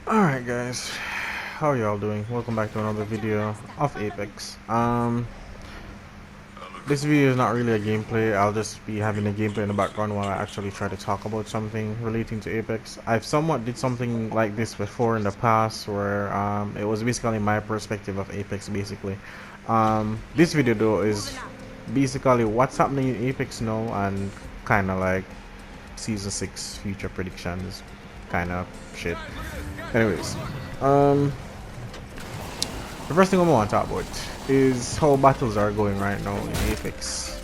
Alright guys, how are y'all doing? Welcome back to another video of Apex. This video is not really a gameplay. I'll just be having a gameplay in the background while I actually try to talk about something relating to Apex. I've somewhat did something like this before in the past where it was basically my perspective of Apex basically. This video though is basically what's happening in Apex now and kind of like Season 6 future predictions kind of shit. Anyways, the first thing I want to talk about is how battles are going right now in Apex.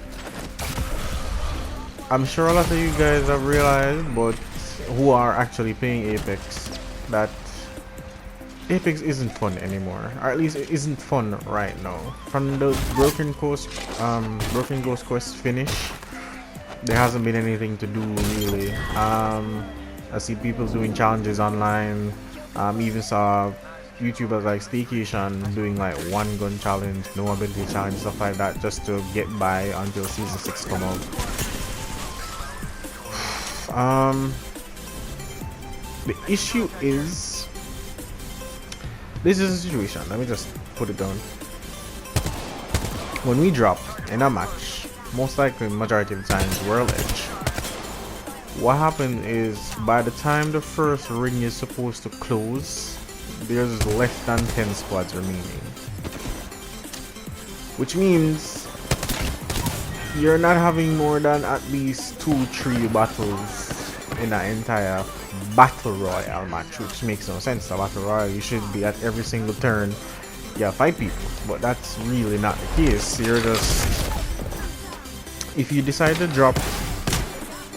I'm sure a lot of you guys have realized, but who are actually playing Apex, that Apex isn't fun anymore, or at least it isn't fun right now. From the Broken Ghost quest finish, there hasn't been anything to do really. I see people doing challenges online. Even saw YouTubers like Staycation doing like one gun challenge, no ability challenge, stuff like that, just to get by until Season 6 come out. The issue is, this is the situation. Let me just put it down. When we drop in a match, most likely majority of the times World Edge, what happened is by the time the first ring is supposed to close, there's less than 10 squads remaining, which means you're not having more than at least 2-3 battles in an entire battle royale match, which makes no sense. A battle royale, you should be at every single turn you have 5 people, but that's really not the case. You're just, if you decide to drop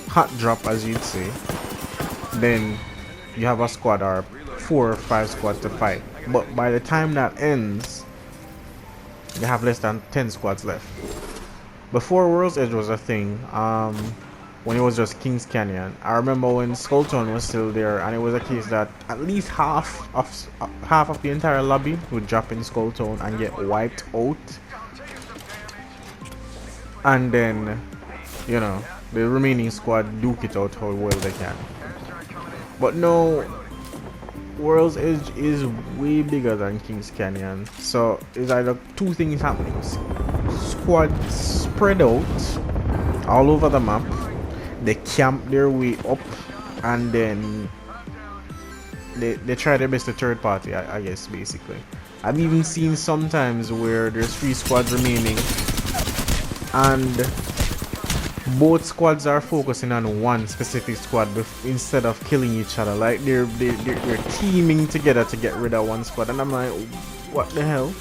hot drop, as you'd say, then you have a squad or 4 or 5 squads to fight, but by the time that ends you have less than 10 squads left. Before World's Edge was a thing, when it was just Kings Canyon, I remember when Skulltown was still there, and it was a case that at least half of the entire lobby would drop in Skulltown and get wiped out, and then, you know, the remaining squad duke it out how well they can. But no, World's Edge is way bigger than Kings Canyon, so it's either two things happening. Squads spread out all over the map, they camp their way up, and then they try their best to third party, I guess, basically. I've even seen sometimes where there's 3 squads remaining and both squads are focusing on one specific squad instead of killing each other. Like they're teaming together to get rid of one squad, and I'm like, what the hell?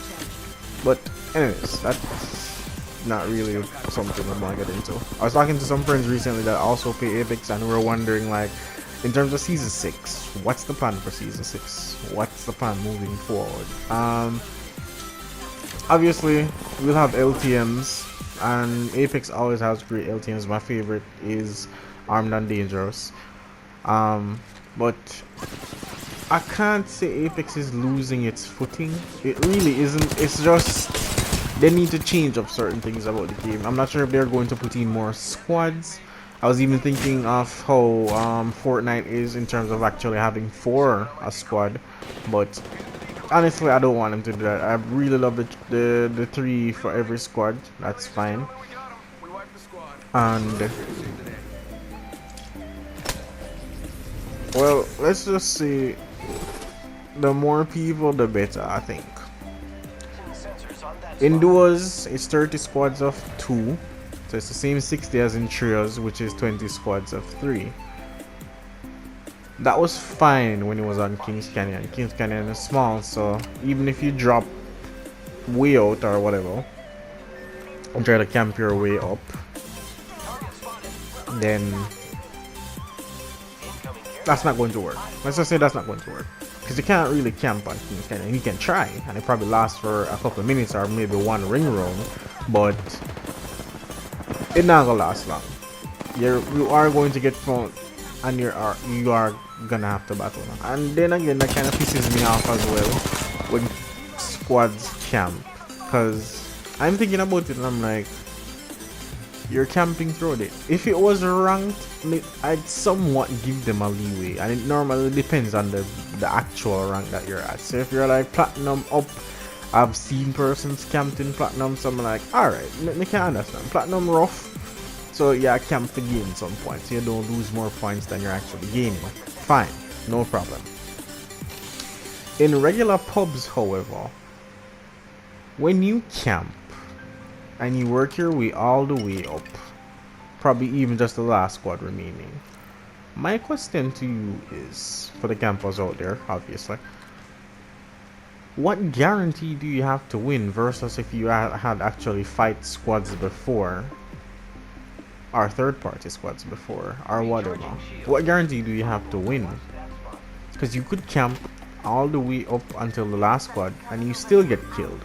But anyways, that's not really something I'm gonna get into. I was talking to some friends recently that also play Apex, and we were wondering, like, in terms of Season 6, what's the plan for Season 6? What's the plan moving forward? Obviously we'll have LTMs, and Apex always has great LTMs. My favorite is Armed and Dangerous, but I can't say Apex is losing its footing. It really isn't. It's just they need to change up certain things about the game. I'm not sure if they're going to put in more squads. I was even thinking of how Fortnite is in terms of actually having 4 a squad, but honestly, I don't want them to do that. I really love the 3 for every squad. That's fine. And well, let's just say the more people, the better, I think. In duos, it's 30 squads of 2, so it's the same 60 as in trios, which is 20 squads of 3. That was fine when it was on Kings Canyon. Kings Canyon is small, so even if you drop way out or whatever and try to camp your way up, then that's not going to work. Let's just say that's not going to work, because you can't really camp on Kings Canyon. You can try, and it probably lasts for a couple of minutes or maybe one ring round, but it's not gonna last long. You are going to get thrown, and you are gonna have to battle. And then again, that kind of pisses me off as well, when squads camp, because I'm thinking about it and I'm like, you're camping throughout it. If it was ranked, I'd somewhat give them a leeway, and it normally depends on the actual rank that you're at. So if you're like platinum up, I've seen persons camped in platinum, so I'm like, alright, me can understand. Platinum rough, so yeah, camp to gain some points. You don't lose more points than you're actually gaining. Fine, no problem. In regular pubs, however, when you camp and you work your way all the way up, probably even just the last squad remaining, my question to you is, for the campers out there, obviously, what guarantee do you have to win versus if you had actually fight squads before, or third party squads before, or whatever? What guarantee do you have to win? Because you could camp all the way up until the last squad and you still get killed.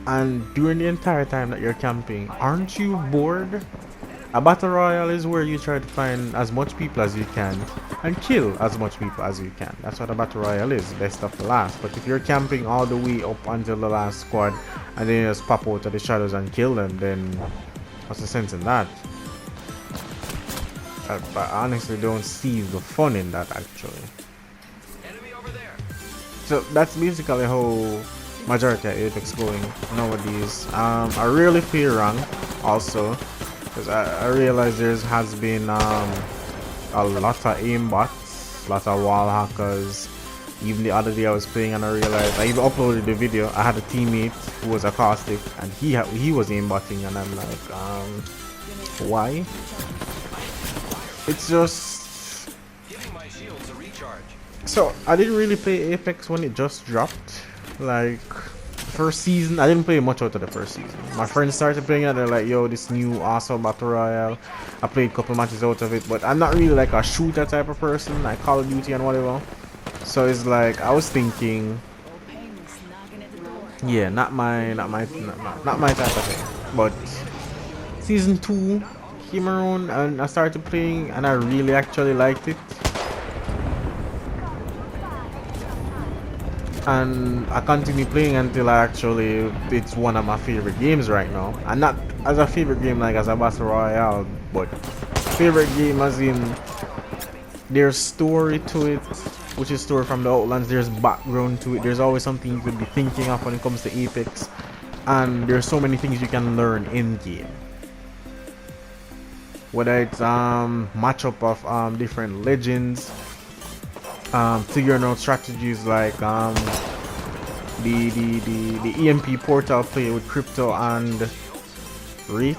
And during the entire time that you're camping, aren't you bored? A battle royale is where you try to find as much people as you can and kill as much people as you can. That's what a battle royale is, best of the last. But if you're camping all the way up until the last squad and then you just pop out of the shadows and kill them, then what's the sense in that? I honestly don't see the fun in that, actually. So that's basically how majority of Apex going nowadays. I rarely play rank also, because I realize there has been a lot of aimbots, a lot of wall hackers. Even the other day I was playing and I realized, I even uploaded the video, I had a teammate who was a caustic and he was aimbotting, and I'm like, why? It's just, so I didn't really play Apex when it just dropped. Like, first season, I didn't play much out of the first season. My friends started playing it, they're like, yo, this new awesome battle royale. I played a couple matches out of it, but I'm not really like a shooter type of person, like Call of Duty and whatever. So it's like, I was thinking, yeah, not my type of thing. But season 2 came around and I started playing and I really actually liked it. And I continue playing until it's one of my favorite games right now, and not as a favorite game like as a battle royale, but favorite game as in there's story to it, which is story from the Outlands. There's background to it, there's always something you could be thinking of when it comes to Apex, and there's so many things you can learn in game, whether it's matchup of different legends, figuring out strategies like the EMP portal play with Crypto and Wraith,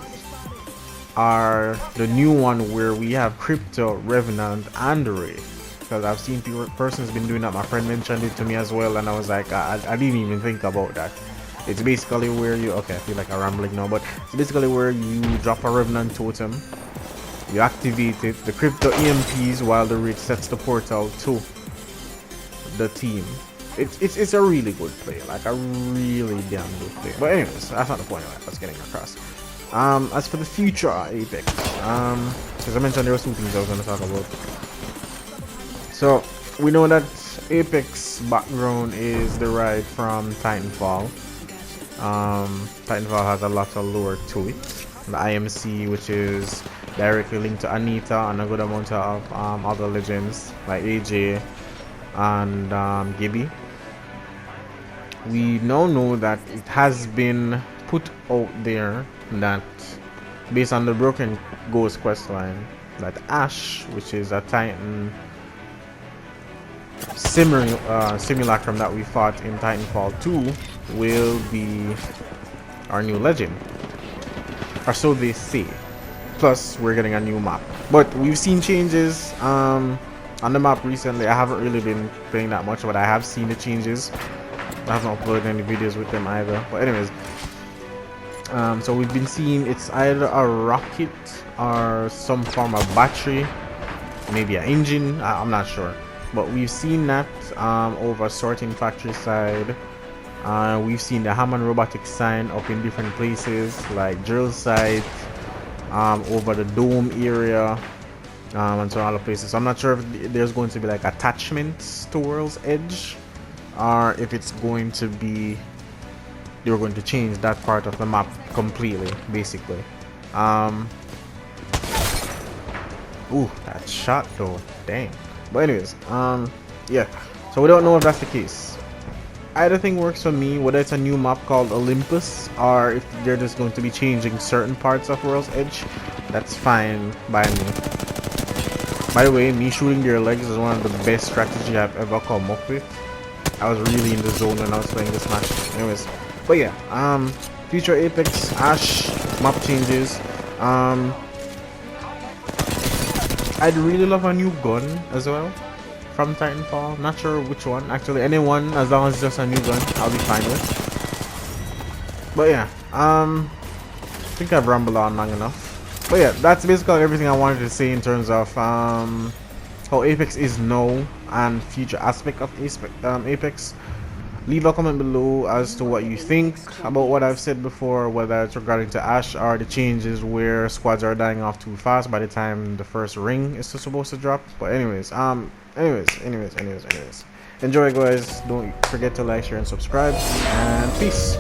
are the new one where we have Crypto, Revenant, and Wraith. Because I've seen persons been doing that. My friend mentioned it to me as well, and I was like, I didn't even think about that. It's basically where you, okay, I feel like I'm rambling now, but it's basically where you drop a Revenant totem, you activate it, the Crypto EMPs while the Wraith sets the portal to the team. It's a really good play, like a really damn good play. But anyways, that's not the point of it. That's getting across. As for the future Apex, as I mentioned, there were some things I was going to talk about. So we know that Apex background is derived from Titanfall. Titanfall has a lot of lore to it. The IMC, which is directly linked to Anita and a good amount of other legends like AJ and Gibby. We now know that it has been put out there that based on the Broken Ghost questline, that Ash, which is a Titan simulacrum that we fought in Titanfall 2, will be our new legend, or so they say. Plus we're getting a new map, but we've seen changes on the map recently. I haven't really been playing that much, but I have seen the changes. I haven't uploaded any videos with them either, but anyways, so we've been seeing it's either a rocket or some form of battery, maybe an engine, I'm not sure, but we've seen that over Sorting Factory side. We've seen the Hammond Robotics sign up in different places like drill site, over the dome area, and some other places. So I'm not sure if there's going to be like attachments to World's Edge or if it's going to be they're going to change that part of the map completely, basically. Ooh, that shot though, dang. But anyways, yeah, so we don't know if that's the case. Either thing works for me, whether it's a new map called Olympus or if they're just going to be changing certain parts of World's Edge. That's fine by me. By the way, me shooting their legs is one of the best strategy I've ever come up with. I was really in the zone when I was playing this match. Anyways, but yeah, future Apex Ash map changes. I'd really love a new gun as well from Titanfall. Not sure which one. Actually, anyone, as long as it's just a new gun, I'll be fine with. But yeah, I think I've rambled on long enough. But yeah, that's basically everything I wanted to say in terms of how Apex is now and future aspect of Apex. Leave a comment below as to what you think about what I've said before, whether it's regarding to Ash or the changes where squads are dying off too fast by the time the first ring is supposed to drop. But anyways, anyways, enjoy guys. Don't forget to like, share, and subscribe, and peace.